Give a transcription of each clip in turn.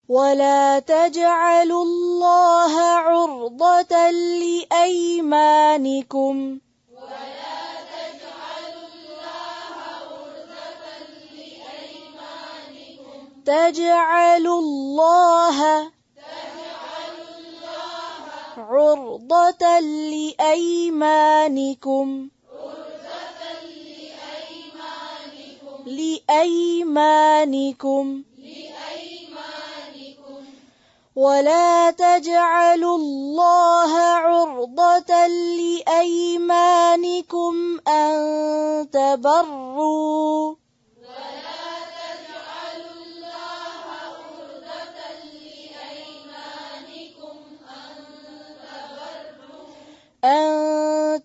ولا تجعلوا الله عرضة لأيمانكم تجعلوا الله عرضة لأيمانكم ولا تجعلوا الله عرضة لأيمانكم أن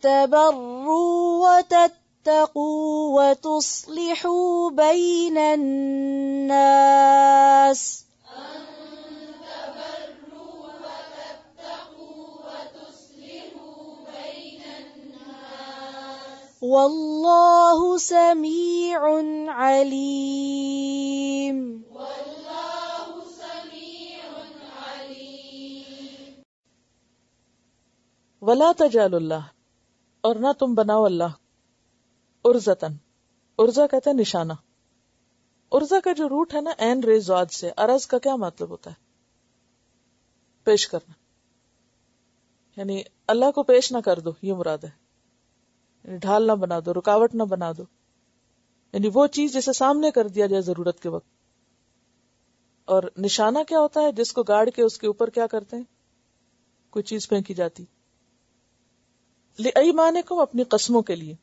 تبروا وتتقوا وتصلحوا بين الناس والله سميع عليم. ولا تجعلوا اللہ، اور نہ تم بناؤ اللہ عرضتاً، عرضہ کہتے ہیں نشانہ. عرضہ کا جو روٹ ہے نا عین ریز زاد سے، عرض کا کیا مطلب ہوتا ہے؟ پیش کرنا، یعنی اللہ کو پیش نہ کر دو، یہ مراد ہے. یعنی ڈھال نہ بنا دو، رکاوٹ نہ بنا دو، یعنی وہ چیز جسے سامنے کر دیا جائے ضرورت کے وقت. اور نشانہ کیا ہوتا ہے؟ جس کو گاڑ کے اس کے اوپر کیا کرتے ہیں؟ کوئی چیز پھینکی جاتی. لِأَيْمَانِكُمْ، اپنی قسموں کے لیے.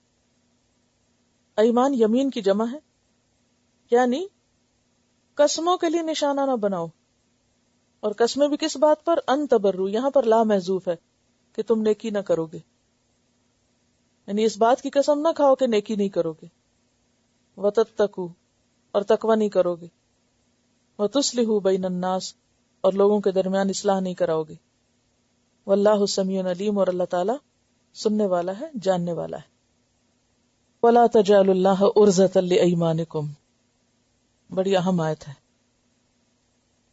ایمان یمین کی جمع ہے، یعنی قسموں کے لیے نشانہ نہ بناؤ. اور قسمیں بھی کس بات پر؟ ان تبرو، یہاں پر لا محذوف ہے کہ تم نیکی نہ کرو گے، یعنی اس بات کی قسم نہ کھاؤ کہ نیکی نہیں کرو گے. وَتَتَّقُوا، اور تقوی نہیں کرو گے. وَتُصْلِحُوا بَيْنَ النَّاسِ، اور لوگوں کے درمیان اصلاح نہیں کراؤ گے. وَاللَّهُ سَمِيعٌ عَلِيمٌ، اور اللہ تعالیٰ سننے والا ہے، جاننے والا ہے. وَلَا تَجْعَلُوا اللَّهَ عُرْضَةً لِأَيْمَانِكُمْ، بڑی اہم آیت ہے.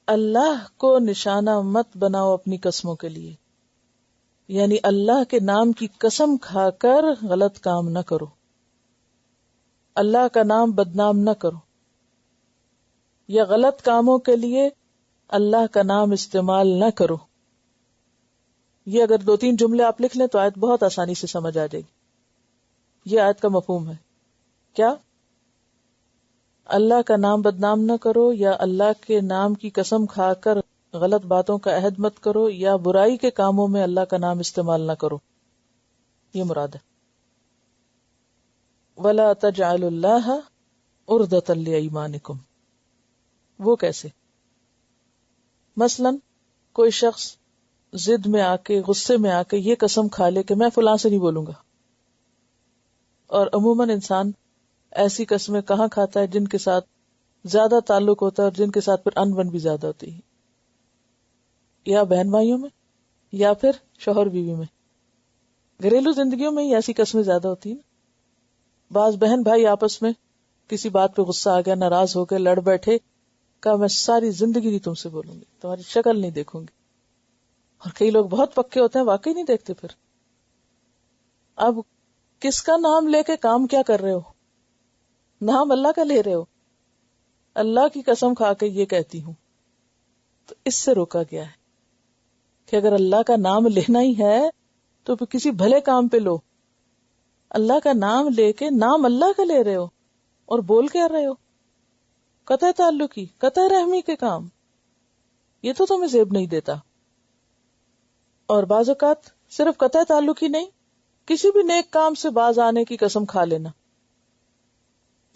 اللہ کو نشانہ مت بناؤ اپنی قسموں کے لیے، یعنی اللہ کے نام کی قسم کھا کر غلط کام نہ کرو، اللہ کا نام بدنام نہ کرو، یا غلط کاموں کے لیے اللہ کا نام استعمال نہ کرو. یہ اگر 2-3 جملے آپ لکھ لیں تو آیت بہت آسانی سے سمجھ آ جائے گی. یہ آیت کا مفہوم ہے کیا؟ اللہ کا نام بدنام نہ کرو، یا اللہ کے نام کی قسم کھا کر غلط باتوں کا عہد مت کرو، یا برائی کے کاموں میں اللہ کا نام استعمال نہ کرو. یہ مراد ہے. وَلَا تَجْعَلُوا اللَّهَ عُرْضَةً لِأَيْمَانِكُمْ، وہ کیسے؟ مثلا کوئی شخص ضد میں آ کے، غصے میں آ کے یہ قسم کھا لے کہ میں فلاں سے نہیں بولوں گا. اور عموماً انسان ایسی قسمیں کہاں کھاتا ہے؟ جن کے ساتھ زیادہ تعلق ہوتا ہے اور جن کے ساتھ پھر انبن بھی زیادہ ہوتی ہے، یا بہن بھائیوں میں، یا پھر شوہر بیوی میں. گھریلو زندگیوں میں ہی ایسی قسمیں زیادہ ہوتی ہیں. بعض بہن بھائی آپس میں کسی بات پہ غصہ آ گیا، ناراض ہو گئے، لڑ بیٹھے، کہا میں ساری زندگی نہیں تم سے بولوں گی، تمہاری شکل نہیں دیکھوں گی. اور کئی لوگ بہت پکے ہوتے ہیں، واقعی نہیں دیکھتے. پھر اب کس کا نام لے کے کام کیا کر رہے ہو؟ نام اللہ کا لے رہے ہو. اللہ کی قسم کھا کے یہ کہتی ہوں، تو اس سے روکا گیا ہے کہ اگر اللہ کا نام لینا ہی ہے تو پھر کسی بھلے کام پہ لو. اللہ کا نام لے کے نام اللہ کا لے رہے ہو اور بول کیا رہے ہو؟ قطع تعلقی، قطع رحمی کے کام. یہ تو تمہیں زیب نہیں دیتا. اور بعض اوقات صرف قطع تعلق ہی نہیں، کسی بھی نیک کام سے باز آنے کی قسم کھا لینا.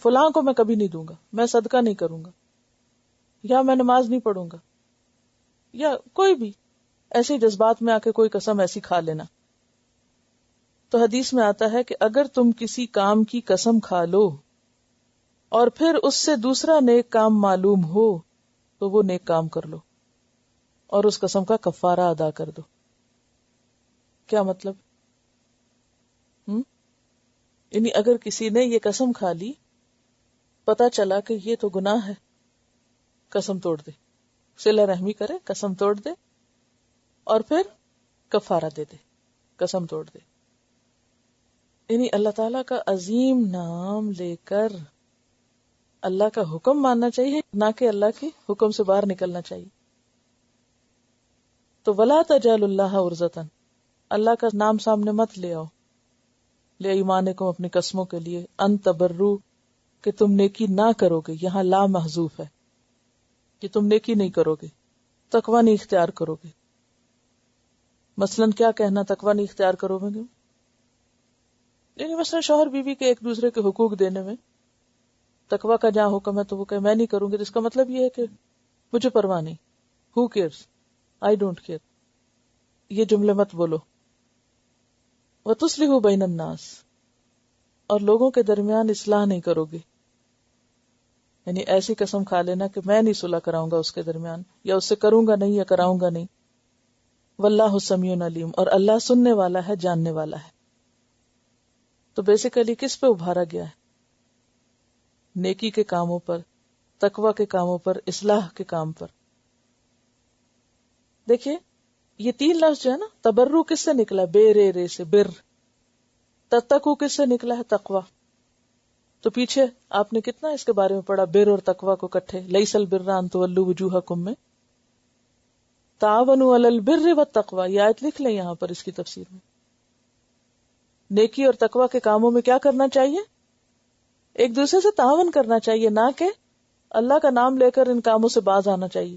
فلاں کو میں کبھی نہیں دوں گا، میں صدقہ نہیں کروں گا، یا میں نماز نہیں پڑھوں گا، یا کوئی بھی ایسے جذبات میں آ کے کوئی قسم ایسی کھا لینا. تو حدیث میں آتا ہے کہ اگر تم کسی کام کی قسم کھا لو اور پھر اس سے دوسرا نیک کام معلوم ہو تو وہ نیک کام کر لو اور اس قسم کا کفارہ ادا کر دو. کیا مطلب؟ یعنی اگر کسی نے یہ قسم کھا لی، پتا چلا کہ یہ تو گناہ ہے، قسم توڑ دے. صلہ رحمی کرے، قسم توڑ دے، اور پھر کفارہ دے دے، قسم توڑ دے. یعنی اللہ تعالیٰ کا عظیم نام لے کر اللہ کا حکم ماننا چاہیے، نہ کہ اللہ کے حکم سے باہر نکلنا چاہیے. تو وَلَا تَجْعَلُوا اللَّهَ عُرْضَةً، اللہ کا نام سامنے مت لے آؤ، لے ایمانکم اپنی قسموں کے لیے، ان تبروا کہ تم نیکی نہ کرو گے، یہاں لا محذوف ہے کہ تم نیکی نہیں کرو گے، تقوی نہیں اختیار کرو گے. مثلاً کیا کہنا تقوی نہیں اختیار کرو گے؟ یعنی مثلا شوہر بیوی کے ایک دوسرے کے حقوق دینے میں تقوی کا جہاں حکم ہے تو وہ کہ میں نہیں کروں گی، تو اس کا مطلب یہ ہے کہ مجھے پرواہ نہیں، ہو کیئرس، آئی ڈونٹ کیئر. یہ جملے مت بولو. وَتُصْلِحُوا بَيْنَ النَّاسِ، اور لوگوں کے درمیان اصلاح نہیں کرو گے. یعنی ایسی قسم کھا لینا کہ میں نہیں صلح کراؤں گا اس کے درمیان، یا اس سے کروں گا نہیں یا کراؤں گا نہیں. واللہ سمیع علیم، اور اللہ سننے والا ہے، جاننے والا ہے. تو بیسیکلی کس پہ ابھارا گیا ہے؟ نیکی کے کاموں پر، تقوی کے کاموں پر، اصلاح کے کام پر. دیکھیے یہ تین لفظ جو ہے نا، تبرو کس سے نکلا؟ بے رے رے سے، بر. تتقو کس سے نکلا ہے؟ تقوی. تو پیچھے آپ نے کتنا اس کے بارے میں پڑھا، بر اور تقوی کو کٹھے. لیس البر ان تولوا وجوہکم میں تعاونوا علی البر والتقوی، یہ آیت لکھ لیں یہاں پر اس کی تفسیر میں. نیکی اور تقوی کے کاموں میں کیا کرنا چاہیے؟ ایک دوسرے سے تعاون کرنا چاہیے، نہ کہ اللہ کا نام لے کر ان کاموں سے باز آنا چاہیے.